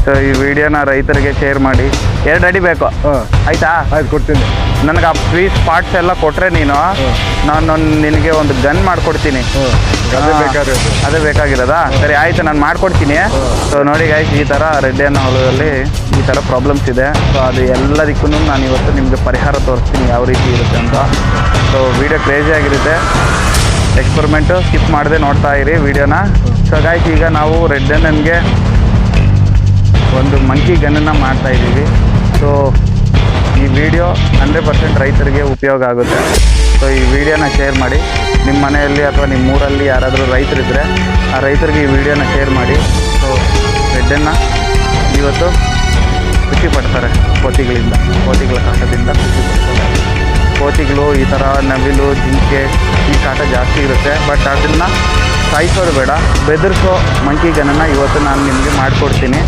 So ಈ ವಿಡಿಯೋನ ರೈತರಿಗೆ ಶೇರ್ ಮಾಡಿ. 2 ಅಡಿ ಬೇಕು, ಆಯ್ತಾ? ಆಯ್ತು, ಕೊಡ್ತೀನಿ. ನನಗೆ ಆ ಪೀಸ್ ಪಾರ್ಟ್ಸ್ ಎಲ್ಲ ಕೊಟ್ಟರೆ ನೀನು ನಾನು ನಿನಗೆ ಒಂದು ಗನ್ ಮಾಡಿಕೊಡ್ತೀನಿ. ಅದೇ ಬೇಕಾಗಿರೋದಾ? ಸರಿ ಆಯಿತು, ನಾನು ಮಾಡಿಕೊಡ್ತೀನಿ. ಸೊ ನೋಡಿ ಗೈಸ್, ಈ ಥರ ರೆಡ್ ಎನ್ ಹೊಲದಲ್ಲಿ ಈ ಥರ ಪ್ರಾಬ್ಲಮ್ಸ್ ಇದೆ. ಸೊ ಅದು ಎಲ್ಲದಕ್ಕೂ ನಾನು ಇವತ್ತು ನಿಮಗೆ ಪರಿಹಾರ ತೋರಿಸ್ತೀನಿ ಯಾವ ರೀತಿ ಇರುತ್ತೆ ಅಂತ. ಸೊ ವಿಡಿಯೋ ಕ್ರೇಜಿ ಆಗಿರುತ್ತೆ. ಎಕ್ಸ್ಪರಿಮೆಂಟು ಸ್ಕಿಪ್ ಮಾಡದೆ ನೋಡ್ತಾ ಇರಿ ವಿಡಿಯೋನ. ಸೊ ಗೈಸ್, ಈಗ ನಾವು ರೆಡ್ ಎನ್ಗೆ ಒಂದು ಮಂಕಿ ಗನ್ನನ್ನು ಮಾಡ್ತಾಯಿದ್ದೀವಿ. ಸೊ ಈ ವಿಡಿಯೋ 100% ರೈತರಿಗೆ ಉಪಯೋಗ ಆಗುತ್ತೆ. ಸೊ ಈ ವಿಡಿಯೋನ ಶೇರ್ ಮಾಡಿ. ನಿಮ್ಮ ಮನೆಯಲ್ಲಿ ಅಥವಾ ನಿಮ್ಮ ಊರಲ್ಲಿ ಯಾರಾದರೂ ರೈತರಿದ್ದರೆ ಆ ರೈತರಿಗೆ ಈ ವಿಡಿಯೋನ ಶೇರ್ ಮಾಡಿ. ಸೊ ರೆಡ್ಡನ್ನು ಇವತ್ತು ಖುಷಿ ಪಡ್ತಾರೆ ಕೋತಿಗಳ ಕಾಟದಿಂದ ಖುಷಿ ಪಡ್ತಾರೆ. ಕೋತಿಗಳು, ಈ ಥರ ನವಿಲು, ಜಿಂಕೆ, ಈ ಕಾಟ ಜಾಸ್ತಿ ಇರುತ್ತೆ. ಬಟ್ ಅದನ್ನು ಸಾಯಿಸೋದು ಬೇಡ, ಬೆದರಿಸೋ ಮಂಕಿ ಗನ್ನನ್ನು ಇವತ್ತು ನಾನು ನಿಮಗೆ ಮಾಡಿಕೊಡ್ತೀನಿ.